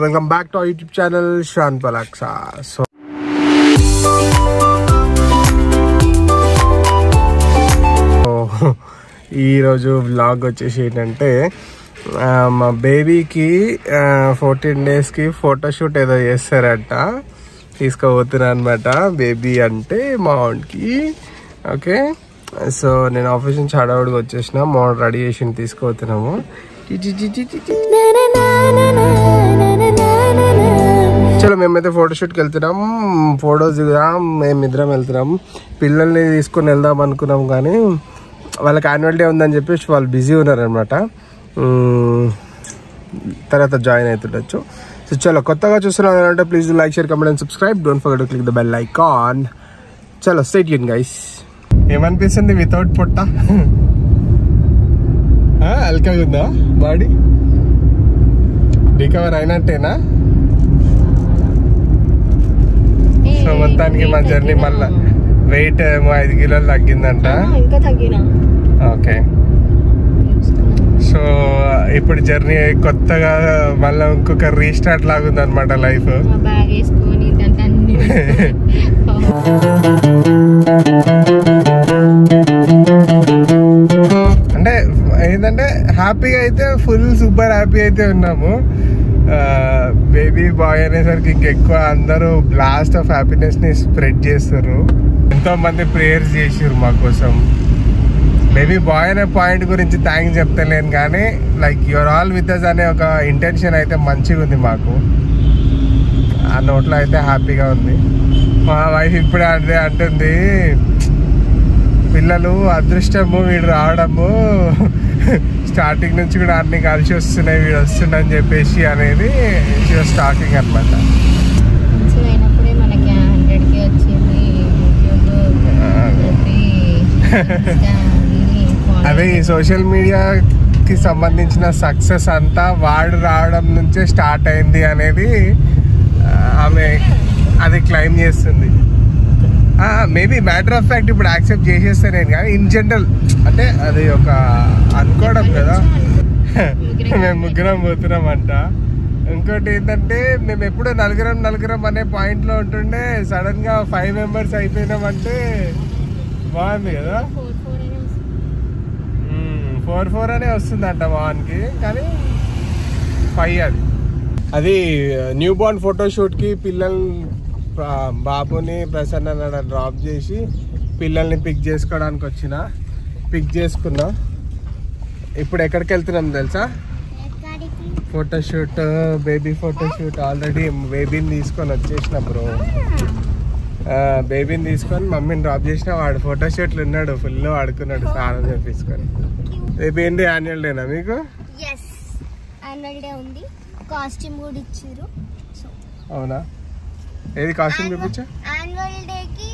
Welcome back to our YouTube channel శ్రాన్ పలాక్సా. So ఈరోజు వ్లాగ్ వచ్చేసి ఏంటంటే మా బేబీకి 14 daysకి ఫోటోషూట్ ఏదో చేస్తారట, తీసుకుపోతున్నా అనమాట. బేబీ అంటే మా వాడికి ఓకే. సో నేను ఆఫీస్ నుంచి హడావుడిగా వచ్చేసిన, మా వాడు రెడీ చేసి తీసుకుపోతున్నాము. చలో మేమైతే ఫోటోషూట్కి వెళ్తున్నాం, ఫొటోస్ దిగుదాం, మేమిద్దరం వెళ్తున్నాం. పిల్లల్ని తీసుకొని వెళ్దాం అనుకున్నాం కానీ వాళ్ళకి యాన్యువల్ డే ఉందని చెప్పేసి వాళ్ళు బిజీ ఉన్నారనమాట. తర్వాత జాయిన్ అవుతుండొచ్చు. సో చలో కొత్తగా చూస్తున్నాం అంటే please like, share, comment and subscribe. Don't forget to click the bell icon. చలో స్టే ట్యూన్ గైస్. ఏమనిపిస్తుంది వితౌట్ పొట్ట? అల్కగా ఉందా బాడీ? రికవర్ అయినట్టేనా? సో మొత్తానికి మా జర్నీ మళ్ళా వెయిట్ ఏమో 5 kilos తగ్గిందంట. ఓకే. సో ఇప్పుడు జర్నీ కొత్తగా మళ్ళీ ఇంకొక రీస్టార్ట్ లాగుంది అనమాట లైఫ్. అంటే ఏంటంటే హ్యాపీగా అయితే ఫుల్ సూపర్ హ్యాపీ అయితే ఉన్నాము. బేబీ బాయ్ అనేసరికి ఇంకెక్కువ అందరూ బ్లాస్ట్ ఆఫ్ హ్యాపీనెస్ ని స్ప్రెడ్ చేస్తారు. ఎంతో మంది ప్రేయర్స్ చేసారు మా కోసం. బేబీ బాయ్ అనే పాయింట్ గురించి థ్యాంక్స్ చెప్తలేను కానీ like your all with us అనే ఒక ఇంటెన్షన్ అయితే మంచిగా ఉంది మాకు. ఆ నోట్లో అయితే హ్యాపీగా ఉంది. మా వైఫ్ ఇప్పుడే అదే అంటుంది, పిల్లలు అదృష్టము, వీడు రావడము, స్టార్టింగ్ నుంచి కూడా అన్ని కలిసి వస్తున్నాయి, వీడు వస్తుండని చెప్పేసి అనేది స్టార్టింగ్ అనమాట. అదే ఈ సోషల్ మీడియాకి సంబంధించిన సక్సెస్ అంతా వాడు రావడం నుంచే స్టార్ట్ అయింది అనేది ఆమె అది క్లైమ్ చేస్తుంది. మేబీ మ్యాటర్ ఆఫ్ ఫ్యాక్ట్ ఇప్పుడు యాక్సెప్ట్ చేసేస్తానేను కానీ ఇన్ జనరల్ అంటే అది ఒక అనుకోవడం కదా. మేము ముగ్గురం పోతున్నాం అంట. ఇంకోటి ఏంటంటే మేము ఎప్పుడూ నలుగురం అనే పాయింట్లో ఉంటుండే, సడన్ గా 5 members అయిపోయినామంటే బాగుంది కదా. 4 అనే వస్తుందంట వానికి, కానీ 5 అది న్యూ బోర్న్ ఫోటోషూట్కి బాబుని ప్రసన్న డ్రాప్ చేసి పిల్లల్ని పిక్ చేసుకోవడానికి వచ్చిన. పిక్ చేసుకున్నా. ఇప్పుడు ఎక్కడికి వెళ్తున్నాం తెలుసా? Photoshoot, baby photoshoot. ఆల్రెడీ బేబీని తీసుకొని వచ్చేసిన బ్రో. బేబీని తీసుకొని మమ్మీని డ్రాప్ చేసిన. వాడు ఫోటోషూట్లు ఉన్నాడు, ఫుల్ ఆడుకున్నాడు స్నానం చేపించుకొని. బేబీ ఏంటి యాన్యువల్ డేనా మీకు? అవునా? ఏది కాస్ట్యూమ్ చూపించా? యాన్యువల్ డే కి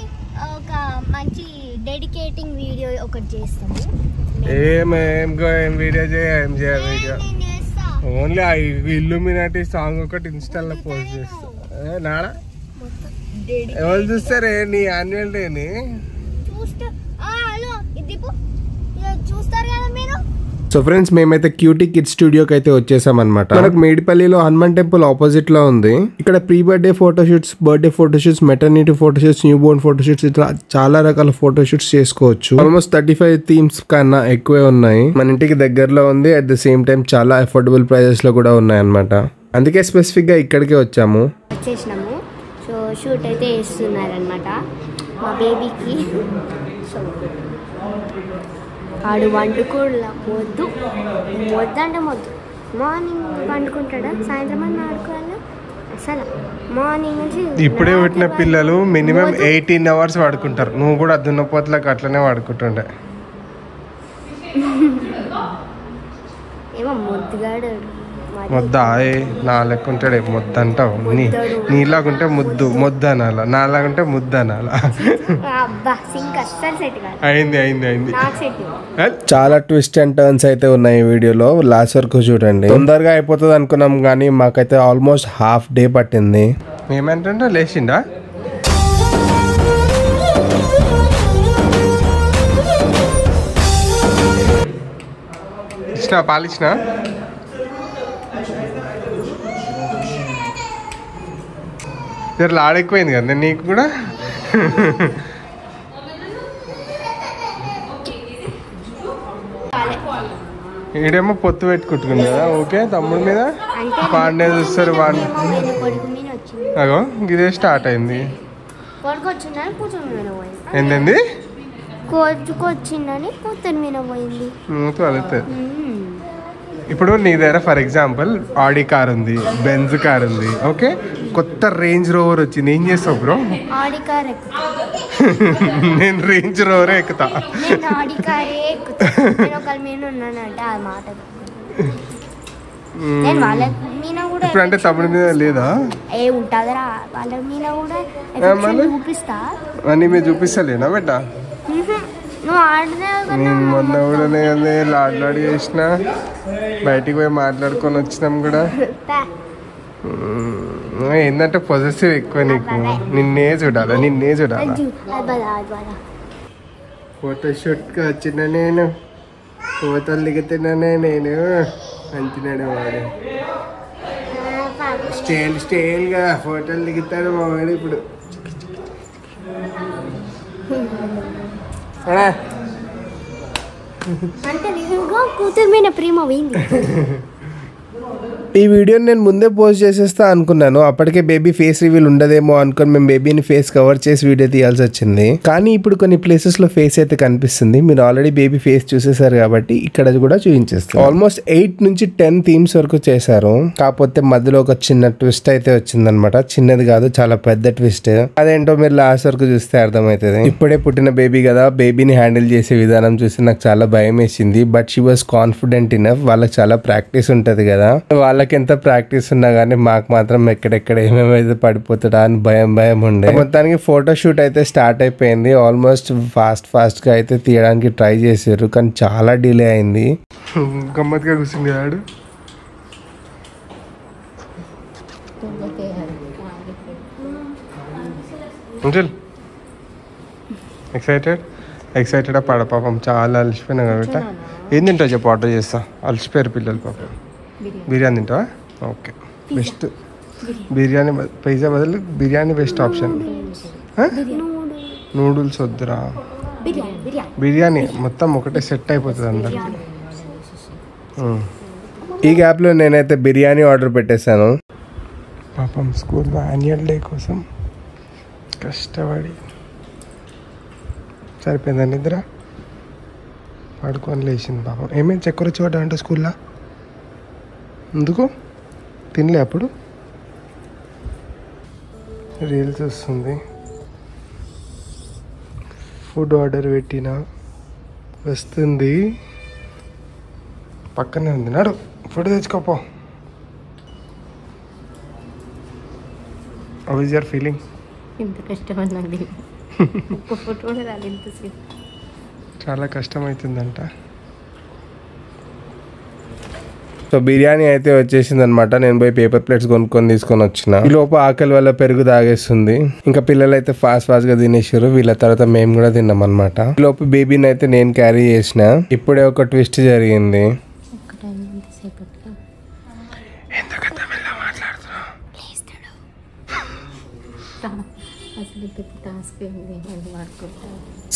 ఒక మంచి డెడికేటింగ్ వీడియో ఒకటి చేస్తాము. ఏం వీడియో ఏం చేయాలి? వీడియో ఓన్లీ ఆ ఇల్లుమినాటి సాంగ్ ఒకటి ఇన్స్టాల్లో పోస్ట్ చేస్తా. నాడా ఎవరు చూస్తారే నీ యాన్యువల్ డేని? చూస్తారు కదా మీరు. సో ఫ్రెండ్స్, మేమైతే క్యూటీ కిడ్స్ స్టూడియోకి అయితే వచ్చేసాం అనమాట. మనకు మేడిపల్లిలో హనుమాన్ టెంపుల్ ఆపోజిట్ లో ఉంది. ఇక్కడ pre birthday photoshoots, birthday photoshoots, maternity photoshoots, new Born photoshoots, ఇట్లా చాలా రకాల ఫోటోషూట్స్ చేసుకోవచ్చు. ఆల్మోస్ట్ 35 థీమ్స్ కన్నా ఎక్కువే ఉన్నాయి. మన ఇంటికి దగ్గరలో ఉంది. అట్ ద సేమ్ టైం చాలా అఫోర్డబుల్ ప్రైజెస్ లో కూడా ఉన్నాయి అనమాట. అందుకే స్పెసిఫిక్ గా ఇక్కడికే వచ్చాము. సో షూట్ అయితే వేస్తున్నారనమాట మా బేబీకి. సో ఆడు వండుకోడు, మొద్దు అంటే మొద్దు. మార్నింగ్ వండుకుంటాడా, సాయంత్రం అని ఆడుకోవాలా? అసలు మార్నింగ్ నుంచి ఇప్పుడే పుట్టిన పిల్లలు మినిమం 18 hours వాడుకుంటారు. నువ్వు కూడా దున్నపోతులకు అట్లనే వాడుకుంటుండే. ఏమో మొద్దుగాడు. మొద్దా నా లెక్క ఉంటాడే మొద్దు అంటావు. నీలాగుంటే మొద్దు అనాల, నాలాగుంటే ముద్దు అనాల. అయింది. చాలా ట్విస్ట్ అండ్ టర్న్స్ అయితే ఉన్నాయి వీడియోలో. లాస్ట్ వరకు చూడండి. తొందరగా అయిపోతుంది అనుకున్నాం కానీ మాకైతే ఆల్మోస్ట్ హాఫ్ డే పట్టింది. ఏమంటుంటే లేచిండా? పాలిచ్చిన జర లాడెక్కువైంది కదా నీకు కూడా. ఈడేమో పొత్తు పెట్టుకుంటుంది కదా. ఓకే తమ్ముడి మీద వాడినే చూస్తారు. వాడిని అగో ఇదే స్టార్ట్ అయింది. ఏంటండి కోచుకొచ్చిందని కూతురు మీద పోయింది. ఇప్పుడు నీ దగ్గర ఫర్ ఎగ్జాంపుల్ ఆడి కార్ ఉంది, బెంజ్ కార్ ఉంది, ఓకే కొత్త రేంజ్ రోవర్ వచ్చింది, ఏం చేస్తావు బ్రో? ఆడి కార్ నేను రేంజ్ రోవరే ఎక్కుతా. ఆడి కారే ఎక్కుతా. ఒకళ్ళ మీద ఉన్నానంటే ఆ మాట నేను వాళ్ళ మీద కూడా. ఇప్పుడు అంటే తమ్ముడి మీద లేదా? ఏ ఉంటుందిరా వాళ్ళ మీద కూడా చూపిస్తా. అన్నీ మీద చూపిస్తలేనా బెట్ట? నువ్వు ఆడదే. నేను మొన్న కూడా లాడ్లాడి చేసిన, బయటికి పోయి మాట్లాడుకొని వచ్చినాం కూడా. ఏంటంటే పొజెసివ్ ఎక్కువ నీకు. నిన్నే చూడాలా, నిన్నే చూడాలా. ఫోటోషూట్కి వచ్చిన నేను, ఫోటోలు దిగుతున్నానే నేను అంటున్నాడు వాడు. స్టైల్గా ఫోటోలు దిగుతాడు మా వాడు ఇప్పుడు. అంటే నిజంగా కూతురు మీద ప్రేమ పోయింది. ఈ వీడియోని నేను ముందే పోస్ట్ చేసేస్తా అనుకున్నాను. అప్పటికే బేబీ ఫేస్ రివీల్ ఉండదేమో అనుకుని మేము బేబీని ఫేస్ కవర్ చేసి వీడియో తీయాల్సి వచ్చింది. కానీ ఇప్పుడు కొన్ని ప్లేసెస్ లో ఫేస్ అయితే కనిపిస్తుంది. మీరు ఆల్రెడీ బేబీ ఫేస్ చూసేసారు కాబట్టి ఇక్కడ కూడా చూపించేస్తారు. ఆల్మోస్ట్ 8 నుంచి 10 థీమ్స్ వరకు చేశారు. కాకపోతే మధ్యలో ఒక చిన్న ట్విస్ట్ అయితే వచ్చిందనమాట. చిన్నది కాదు, చాలా పెద్ద ట్విస్ట్. అదేంటో మీరు లాస్ట్ వరకు చూస్తే అర్థమవుతుంది. ఇప్పుడే పుట్టిన బేబీ కదా, బేబీని హ్యాండిల్ చేసే విధానం చూసి నాకు చాలా భయం వేసింది. But she was confident enough. వాళ్ళకి చాలా ప్రాక్టీస్ ఉంటది కదా, వాళ్ళకి ఎంత ప్రాక్టీస్ ఉన్నా కానీ మాకు మాత్రం ఎక్కడెక్కడ ఏమేమైతే పడిపోతాడా అని భయం ఉండే. మొత్తానికి ఫోటోషూట్ అయితే స్టార్ట్ అయిపోయింది. ఆల్మోస్ట్ ఫాస్ట్ గా అయితే తీయడానికి ట్రై చేశారు, కానీ చాలా డిలే అయింది. గమ్మత్తుగా కూర్చుంది ఆడు. ఎక్సైటెడ్ పడ పాపం చాలా అలసిపోయినా కాబట్టి. ఏం తింటావు చెప్పు, ఆర్డర్ చేస్తా. అలసిపోయారు పిల్లలు పాపం. బిర్యానీ తింటావా? Okay best. బిర్యానీ పిజ్జా బదులు బిర్యానీ బెస్ట్ ఆప్షన్. నూడిల్స్ వద్దురా, బిర్యానీ మొత్తం ఒకటే సెట్ అయిపోతుంది అందరికి. ఈ గ్యాప్లో నేనైతే బిర్యానీ ఆర్డర్ పెట్టేశాను. పాపం స్కూల్లో యాన్యువల్ డే కోసం కష్టపడి సరిపోయిందా నిద్ర, పడుకొని లేచింది పాపం. ఏమేమి చక్కెర వచ్చి అంటే స్కూల్లో ఎందుకు తినలే అప్పుడు. రీల్స్ వస్తుంది, ఫుడ్ ఆర్డర్ పెట్టినా వస్తుంది, పక్కనే ఉంది. నాడు ఫుడ్ తెచ్చుకోపో. How is your feeling? చాలా కష్టమవుతుందంట. సో బిర్యానీ అయితే వచ్చేసింది అనమాట. నేను పోయి పేపర్ ప్లేట్స్ తీసుకొని వచ్చిన. ఈ లోపు ఆకలి వల్ల పెరుగు తాగేస్తుంది. ఇంకా పిల్లలు అయితే ఫాస్ట్ గా తినేసారు. వీళ్ళ తర్వాత మేము కూడా తిన్నాం అనమాట. ఈ లోపు బేబీని అయితే నేను క్యారీ చేసిన. ఇప్పుడే ఒక ట్విస్ట్ జరిగింది.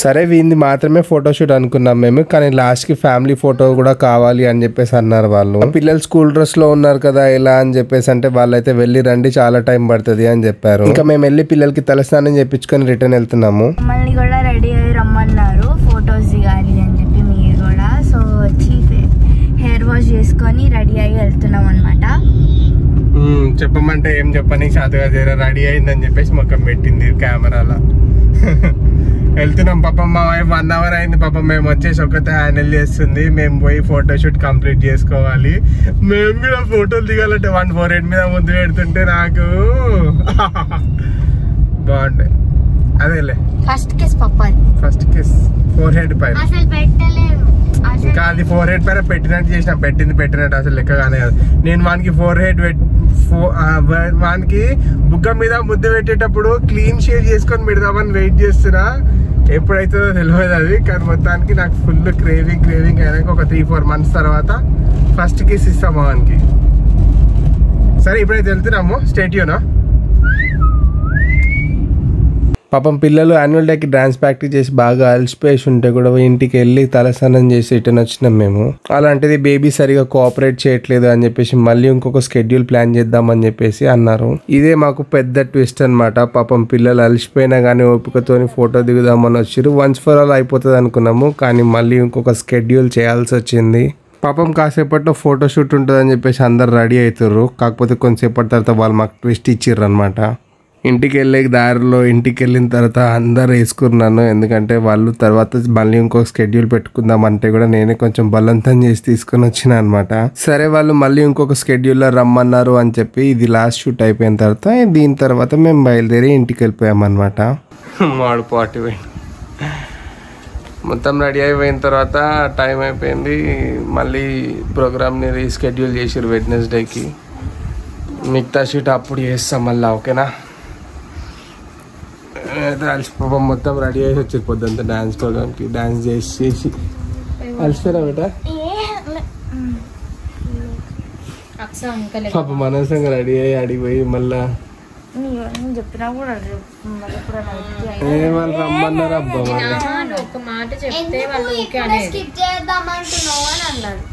సరే వీంది మాత్రమే ఫోటోషూట్ అనుకున్నాం మేము, కానీ లాస్ట్ కి ఫ్యామిలీ ఫోటో కూడా కావాలి అని చెప్పేసి అన్నారు వాళ్ళు. పిల్లలు స్కూల్ డ్రెస్ లో ఉన్నారు కదా ఎలా అని చెప్పేసి అంటే వాళ్ళైతే వెళ్ళి రండి చాలా టైం పడుతుంది అని చెప్పారు. ఇంకా మేము వెళ్ళి పిల్లలకి తలస్నానం చేయించుకొని రిటర్న్ వెళ్తున్నాము. మమ్మల్ని కూడా రెడీ అయ్యి రమ్మన్నారు ఫొటోస్ దిగాలి అని చెప్పి. మీరు కూడా సో వచ్చి హెయిర్ వాష్ చేసుకొని రెడీ అయ్యి వెళ్తున్నాం అనమాట. చెప్పమంటే ఏం చెప్పని శాతగా రెడీ అయిందని చెప్పేసి మొక్కం పెట్టింది కెమెరాలో. వెళ్తున్నాం పాపం. మా వైఫ్ 1 hour అయింది పాపం. మేము వచ్చేసి ఒకటే హ్యాండిల్ చేస్తుంది. మేము పోయి ఫోటోషూట్ కంప్లీట్ చేసుకోవాలి. మేము కూడా ఫోటోలు దిగాలంటే 148 మీద ముందు పెడుతుంటే నాకు బాగుండే. అదేలే ఫస్ట్ కిస్ ఫోర్ హెడ్ పైన. ఇంకా అది 4 head పైన పెట్టినట్టు చేసిన, పెట్టినట్టు అసలు లెక్కగానే కాదు. నేను వానికి 4 head వానికి బుగ్గ మీద ముద్దు పెట్టేటప్పుడు క్లీన్ షేవ్ చేసుకొని పెడదామని వెయిట్ చేస్తున్నా. ఎప్పుడైతుందో తెలియదు అది. కానీ మొత్తానికి నాకు ఫుల్ క్రేవింగ్ అయినాక ఒక 3-4 months తర్వాత ఫస్ట్ కిస్ ఇస్తాము వానికి. సరే ఇప్పుడైతే వెళ్తున్నాము. Stay tune. పాపం పిల్లలు యాన్యువల్ డేకి డాన్స్ ప్రాక్టీస్ చేసి బాగా అలసిపోయి ఉంటే కూడా ఇంటికి వెళ్ళి తలస్నానం చేసి రిటర్న్ వచ్చినాం మేము. అలాంటిది బేబీ సరిగా కోఆపరేట్ చేయట్లేదు అని చెప్పేసి మళ్ళీ ఇంకొక స్కెడ్యూల్ ప్లాన్ చేద్దామని చెప్పేసి అన్నారు. ఇదే మాకు పెద్ద ట్విస్ట్ అనమాట. పాపం పిల్లలు అలసిపోయినా కానీ ఓపికతోని ఫోటో దిగుదామని వచ్చారు. వన్స్ ఫర్ ఆల్ అయిపోతుంది అనుకున్నాము, కానీ మళ్ళీ ఇంకొక స్కెడ్యూల్ చేయాల్సి వచ్చింది. పాపం కాసేపట్లో ఫోటోషూట్ ఉంటుందని చెప్పేసి అందరు రెడీ అవుతారు. కాకపోతే కొంతసేపటి తర్వాత వాళ్ళు మాకు ట్విస్ట్ ఇచ్చిర్రు అనమాట. ఇంటికి వెళ్ళే దారిలో ఇంటికి వెళ్ళిన తర్వాత అందరు వేసుకున్నాను, ఎందుకంటే వాళ్ళు తర్వాత మళ్ళీ ఇంకొక స్కెడ్యూల్ పెట్టుకుందామంటే కూడా నేనే కొంచెం బలవంతం చేసి తీసుకొని వచ్చిన అనమాట. సరే వాళ్ళు మళ్ళీ ఇంకొక స్కెడ్యూల్లో రమ్మన్నారు అని చెప్పి ఇది లాస్ట్ షూట్ అయిపోయిన తర్వాత దీని తర్వాత మేము బయలుదేరి ఇంటికి వెళ్ళిపోయామన్నమాట. వాడు పాటి మొత్తం రెడీ అయిపోయిన తర్వాత టైం అయిపోయింది. మళ్ళీ ప్రోగ్రామ్ని రీస్కెడ్యూల్ చేసారు వెడ్నెస్డేకి. మిగతా షూట్ అప్పుడు చేస్తాం మళ్ళీ, ఓకేనా? అలసిపోవడం మొత్తం రెడీ అయ్యి వచ్చారు పొద్దుంతా డాన్స్ ప్రోగ్రామ్కి. డాన్స్ చేసి అలసిపోయినా బేటా పాపం అనవసరంగా రెడీ అయ్యి అడిగిపోయి మళ్ళా చెప్పినా కూడా వాళ్ళు రమ్మన్నారు. అబ్బా ఒక మాట చెప్తే వాళ్ళు స్కిప్ చేద్దామంటున్నావు అని అన్నాడు.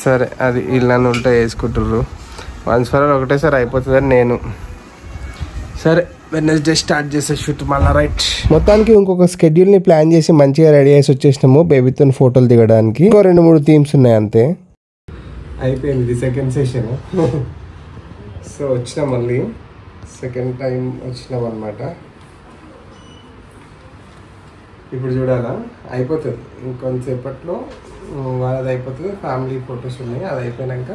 సరే అది వీళ్ళని ఉంటే వేసుకుంటారు. వన్స్ ఫర్ ఆల్ ఒకటేసారి అయిపోతుందని నేను. సరే వెడ్నెస్డే స్టార్ట్ చేసే షూట్ మళ్ళీ, రైట్? మొత్తానికి ఇంకొక స్కెడ్యూల్ని ప్లాన్ చేసి మంచిగా రెడీ చేసి వచ్చేసినాము బేబీతో ఫోటోలు దిగడానికి. ఇంకో 2-3 థీమ్స్ ఉన్నాయి అంతే. అయిపోయింది ఇది సెకండ్ సెషన్. సో వచ్చినాం, మళ్ళీ సెకండ్ టైం వచ్చినాం అనమాట. ఇప్పుడు చూడాలా, అయిపోతుంది ఇంకొంతసేపట్లో. వాళ్ళది అయిపోతుంది, ఫ్యామిలీ ఫొటోస్ ఉన్నాయి, అది అయిపోయాక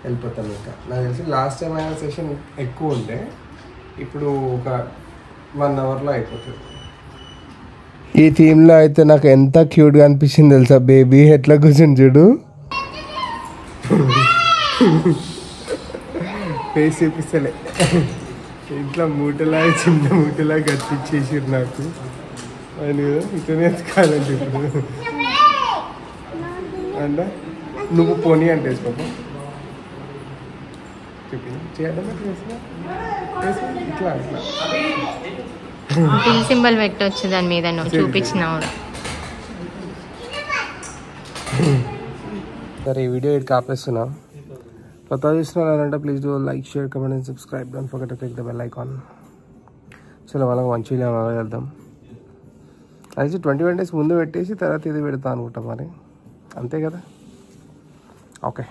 వెళ్ళిపోతాం. ఇంకా నాకు తెలిసి లాస్ట్ టైం అయిన సెషన్ ఎక్కువ ఉంటే ఇప్పుడు ఒక 1 అవర్లో అయిపోతుంది. ఈ థీమ్లో అయితే నాకు ఎంత క్యూట్గా అనిపించింది తెలుసా, బేబీ ఎట్లా కూర్చొని చూడు. ఫేస్ చూపిస్తలే, ఇంట్లో మూటలా చిన్న మూటలా కనిపించేసారు నాకు. అని ఇతనే కాదండి ఇప్పుడు. అంటే నువ్వు పోనీ అంటే వేసుకోపో పిల్ సింబల్ పెట్టవచ్చు దాని మీద, నువ్వు చూపించిన కూడా. సరే ఈ వీడియో ఇటు ఆపేస్తున్నా. కొత్త చూస్తున్నారంటే please do like, share, comment and subscribe. Don't forget to click the bell icon. చలో వాళ్ళకి మంచిగా వెళ్దాం. అది 21 days ముందు పెట్టేసి తర్వాత ఇది పెడతా అనుకుంటా, మరి అంతే కదా? ఓకే.